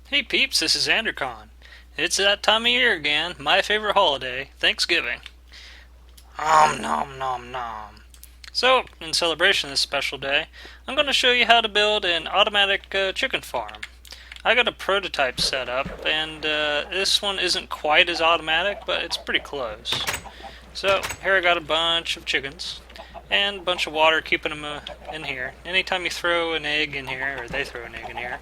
Hey peeps, this is Andercon. It's that time of year again, my favorite holiday, Thanksgiving. Nom nom nom. So, in celebration of this special day, I'm going to show you how to build an automatic chicken farm. I got a prototype set up, and this one isn't quite as automatic, but it's pretty close. So, here I got a bunch of chickens, and a bunch of water keeping them in here. Anytime you throw an egg in here, or they throw an egg in here,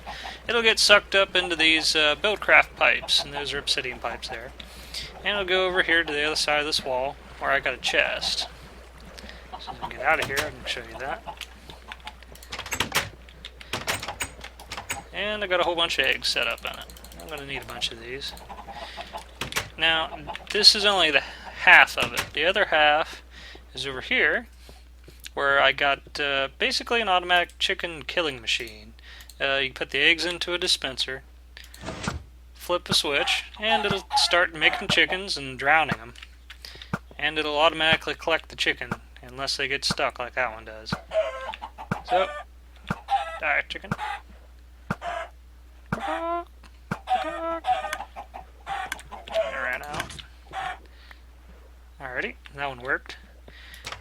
it'll get sucked up into these Buildcraft pipes, and those are obsidian pipes there. And it'll go over here to the other side of this wall, where I got a chest. So as I get out of here, I can show you that. And I got a whole bunch of eggs set up in it. I'm going to need a bunch of these. Now, this is only the half of it. The other half is over here, where I got basically an automatic chicken killing machine. You put the eggs into a dispenser, flip a switch, and it'll start making chickens and drowning them. And it'll automatically collect the chicken, unless they get stuck like that one does. So, die, chicken. Chicken ran out. Alrighty, that one worked.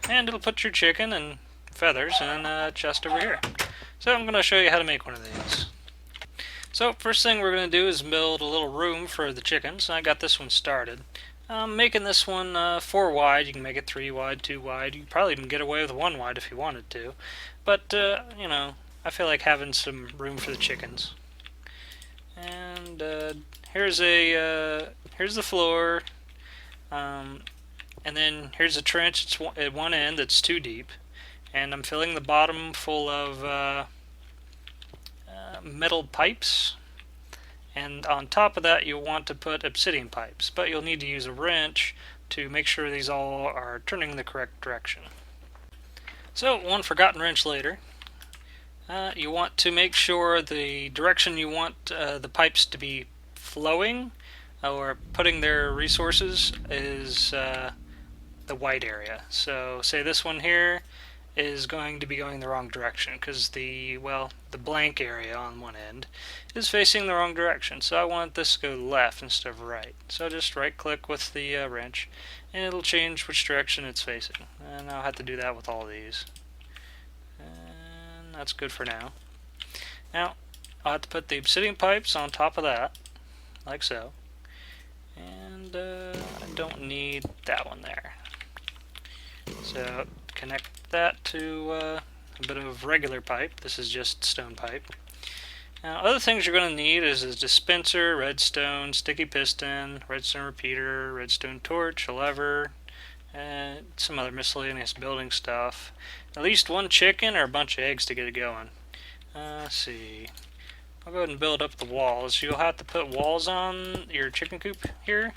And it'll put your chicken and feathers in a chest over here. So I'm going to show you how to make one of these. So first thing we're going to do is build a little room for the chickens. I got this one started. I'm making this one 4 wide. You can make it 3 wide, 2 wide. You can probably even get away with 1 wide if you wanted to. But, you know, I feel like having some room for the chickens. And here's the floor. And then here's a trench. It's at one end that's too deep. And I'm filling the bottom full of metal pipes. And on top of that, you'll want to put obsidian pipes. But you'll need to use a wrench to make sure these all are turning in the correct direction. So, one forgotten wrench later. You want to make sure the direction you want the pipes to be flowing or putting their resources is the white area. So say this one here is going to be going the wrong direction because the blank area on one end is facing the wrong direction. So I want this to go left instead of right. So just right click with the wrench and it'll change which direction it's facing. And I'll have to do that with all these. And that's good for now. Now I'll have to put the obsidian pipes on top of that, like so. And I don't need that one there. So connect that to a bit of regular pipe. This is just stone pipe. Now other things you're going to need is a dispenser, redstone, sticky piston, redstone repeater, redstone torch, a lever, and some other miscellaneous building stuff. At least 1 chicken or a bunch of eggs to get it going. Let's see. I'll go ahead and build up the walls. You'll have to put walls on your chicken coop here.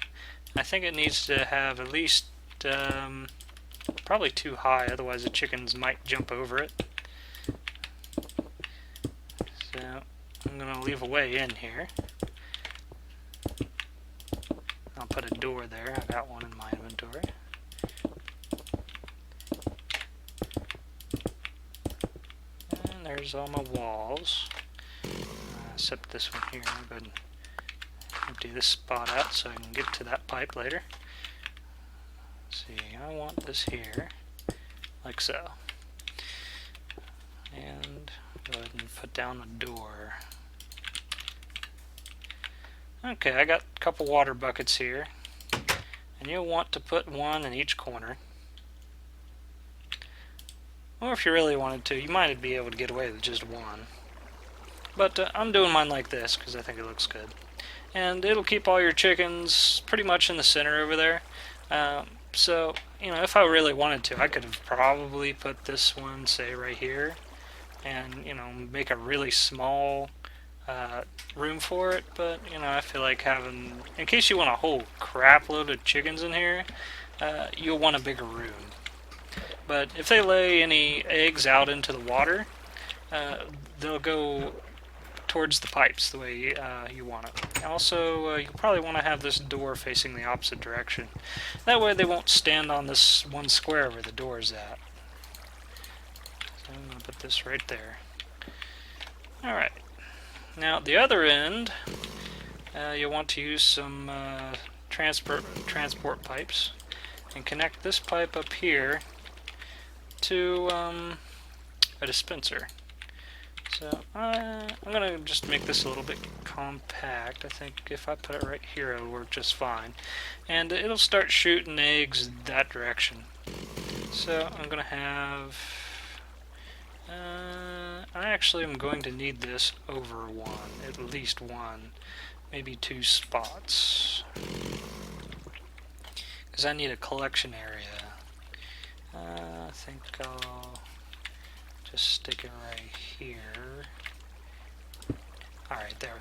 I think it needs to have at least probably too high, otherwise the chickens might jump over it. So I'm going to leave a way in here. I'll put a door there. I got one in my inventory. And there's all my walls. Except this one here. I'll go ahead and empty this spot out so I can get to that pipe later. Let's see, I want this here, like so. And go ahead and put down a door. Okay, I got a couple water buckets here. And you'll want to put 1 in each corner. Or if you really wanted to, you might be able to get away with just 1. But I'm doing mine like this because I think it looks good. And it'll keep all your chickens pretty much in the center over there. So, you know, if I really wanted to, I could have probably put this one, say, right here. And, you know, make a really small room for it. But, you know, I feel like having, in case you want a whole crap load of chickens in here, you'll want a bigger room. But if they lay any eggs out into the water, they'll go towards the pipes the way you want it. Also, you'll probably want to have this door facing the opposite direction. That way they won't stand on this one square where the door is at. So I'm going to put this right there. Alright. Now at the other end, you'll want to use some transport pipes and connect this pipe up here to a dispenser. So I'm going to just make this a little bit compact. I think if I put it right here it'll work just fine. And it'll start shooting eggs that direction. So I'm going to have... I actually am going to need this over one, at least one, maybe 2 spots. Because I need a collection area. I think I'll just stick it right here. Alright, there,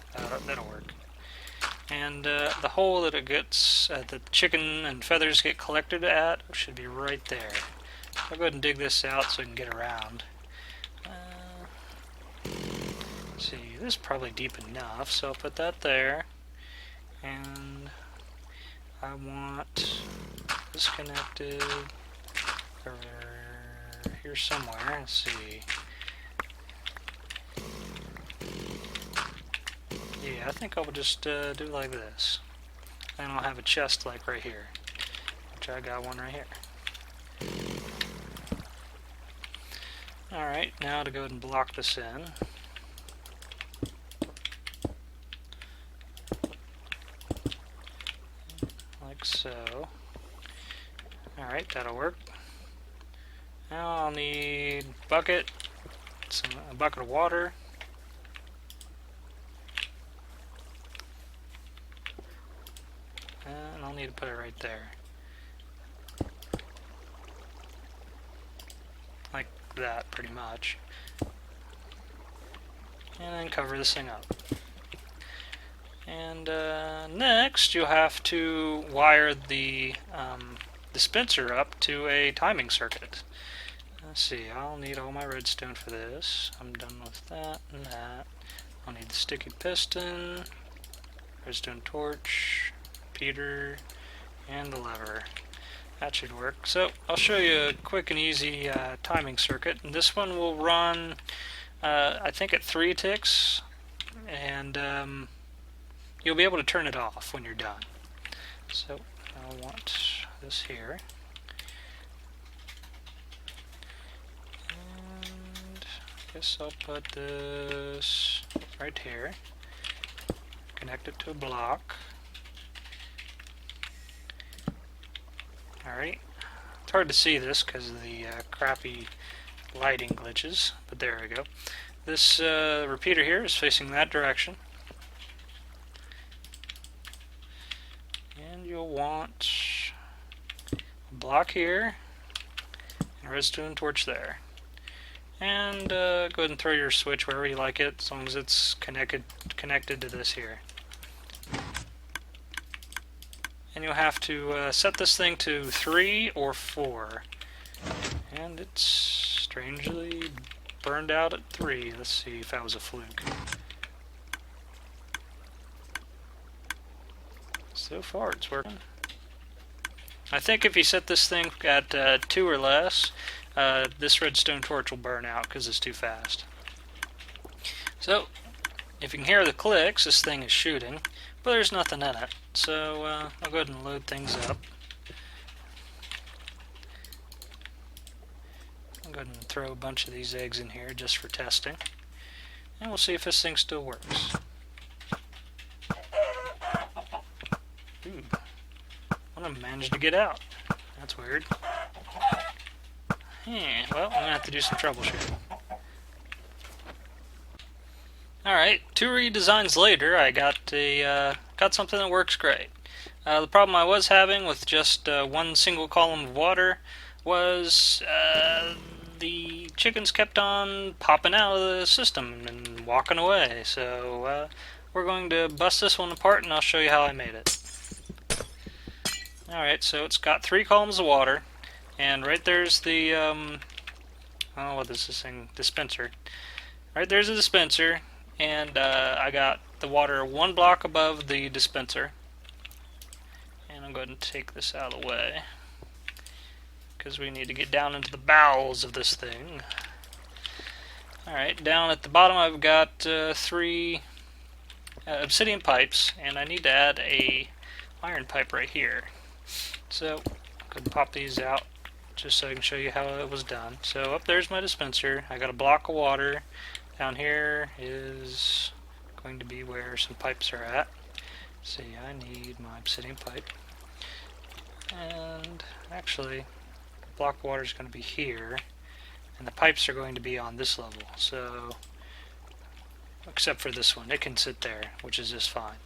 that'll work. And the hole that it gets, the chicken and feathers get collected at, should be right there. I'll go ahead and dig this out so I can get around. Let's see, this is probably deep enough, so I'll put that there. And I want this connected over here somewhere. Let's see. Yeah, I think I'll just do like this. And I'll have a chest like right here, which I got one right here. Alright, now to go ahead and block this in. Like so. Alright, that'll work. Now I'll need a bucket of water. And I'll need to put it right there. Like that, pretty much. And then cover this thing up. And next you'll have to wire the dispenser up to a timing circuit. Let's see, I'll need all my redstone for this. I'm done with that and that. I'll need the sticky piston, redstone torch, repeater, and the lever. That should work. So I'll show you a quick and easy timing circuit. And this one will run, I think, at 3 ticks, and you'll be able to turn it off when you're done. So I want this here. And I guess I'll put this right here. Connect it to a block. Alright. It's hard to see this because of the crappy lighting glitches, but there we go. This repeater here is facing that direction. And you'll want a block here, and a redstone torch there. And go ahead and throw your switch wherever you like it, as long as it's connected to this here. And you'll have to set this thing to 3 or 4. And it's strangely burned out at 3. Let's see if that was a fluke. So far it's working. I think if you set this thing at 2 or less, this redstone torch will burn out because it's too fast. So, if you can hear the clicks, this thing is shooting, but there's nothing in it. So I'll go ahead and load things up. I'll go ahead and throw a bunch of these eggs in here just for testing. And we'll see if this thing still works. Ooh. One of them managed to get out. That's weird. Well, I'm going to have to do some troubleshooting. Alright, 2 redesigns later, I got something that works great. The problem I was having with just one single column of water was the chickens kept on popping out of the system and walking away. So we're going to bust this one apart and I'll show you how I made it. Alright, so it's got 3 columns of water, and right there's the, what is this thing? Dispenser. Right there's the dispenser. And I got the water 1 block above the dispenser. And I'm going to take this out of the way, because we need to get down into the bowels of this thing. Alright, down at the bottom I've got 3 obsidian pipes, and I need to add a iron pipe right here. So I'm going to pop these out just so I can show you how it was done. So up there's my dispenser. I got a block of water. Down here is going to be where some pipes are at. See, I need my obsidian pipe. And actually, the block of water is going to be here. And the pipes are going to be on this level. So, except for this one, it can sit there, which is just fine.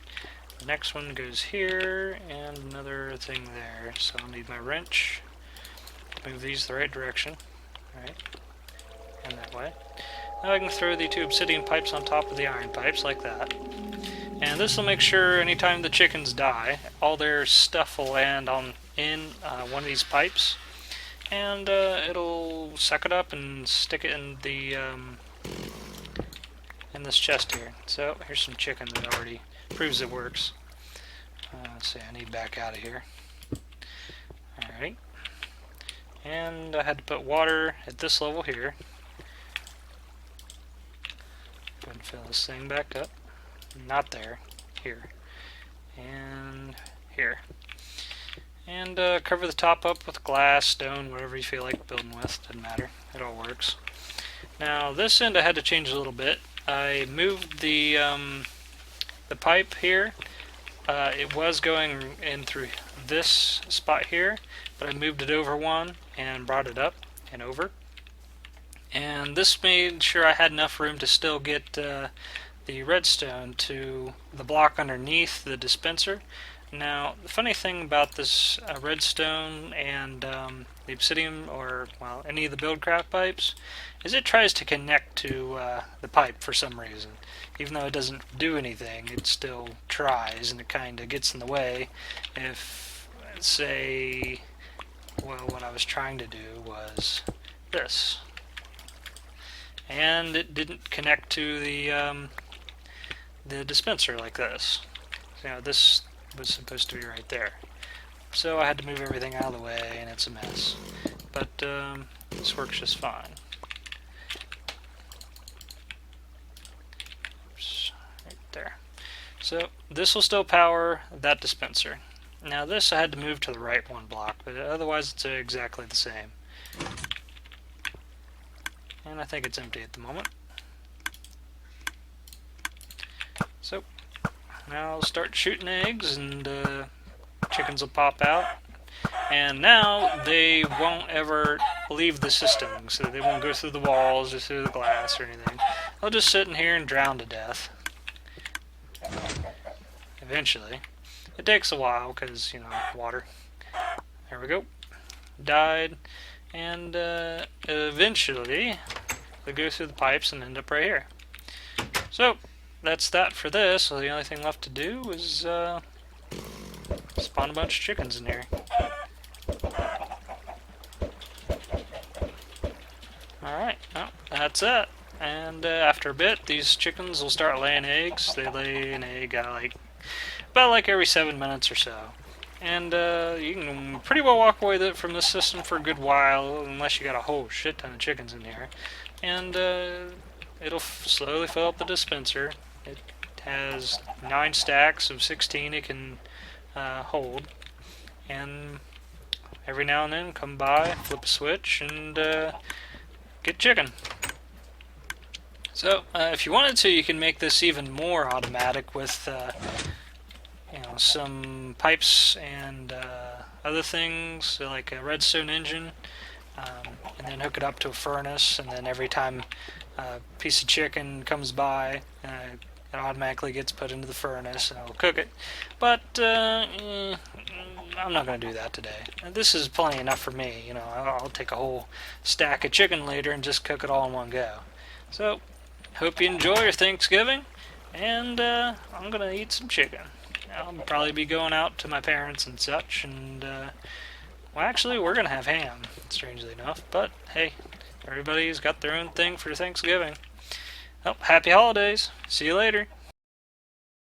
The next one goes here, and another thing there. So I'll need my wrench. Move these the right direction. Alright. And that way. Now I can throw the two obsidian pipes on top of the iron pipes, like that. And this will make sure anytime the chickens die, all their stuff will land in one of these pipes. And it'll suck it up and stick it in the in this chest here. So here's some chicken that already proves it works. Let's see, I need to back out of here. Alright. And I had to put water at this level here. Go ahead and fill this thing back up. Not there. Here. And here. And cover the top up with glass, stone, whatever you feel like building with. Doesn't matter. It all works. Now this end I had to change a little bit. I moved the pipe here. It was going in through this spot here, but I moved it over one and brought it up and over. And this made sure I had enough room to still get the redstone to the block underneath the dispenser. Now, the funny thing about this redstone and the obsidian, or, well, any of the Buildcraft pipes, is it tries to connect to the pipe for some reason. Even though it doesn't do anything, it still tries, and it kind of gets in the way. If, say, well, what I was trying to do was this. And it didn't connect to the dispenser like this. So, you know, this was supposed to be right there. So I had to move everything out of the way, and it's a mess. But this works just fine. Oops, right there. So this will still power that dispenser. Now this I had to move to the right one block, but otherwise it's exactly the same. And I think it's empty at the moment. So now I'll start shooting eggs, and chickens will pop out. And now they won't ever leave the system, so they won't go through the walls or through the glass or anything. They'll just sit in here and drown to death. Eventually. It takes a while because, you know, water. There we go. Died. And eventually they go through the pipes and end up right here. So that's that for this. So the only thing left to do is spawn a bunch of chickens in here. Alright, well, that's it. And after a bit, these chickens will start laying eggs. They lay an egg about like every 7 minutes or so. And you can pretty well walk away from this system for a good while, unless you got a whole shit ton of chickens in here. And it'll slowly fill up the dispenser. It has 9 stacks of 16 it can hold. And every now and then come by, flip a switch, and get chicken. So if you wanted to, you can make this even more automatic with you know, some pipes and other things, so like a redstone engine, and then hook it up to a furnace, and then every time a piece of chicken comes by, it automatically gets put into the furnace and it'll cook it. But I'm not going to do that today. This is plenty enough for me. You know, I'll take a whole stack of chicken later and just cook it all in one go. So, hope you enjoy your Thanksgiving, and I'm going to eat some chicken. I'll probably be going out to my parents and such, and well, actually we're going to have ham, strangely enough, but hey, everybody's got their own thing for Thanksgiving. Well, happy holidays. See you later.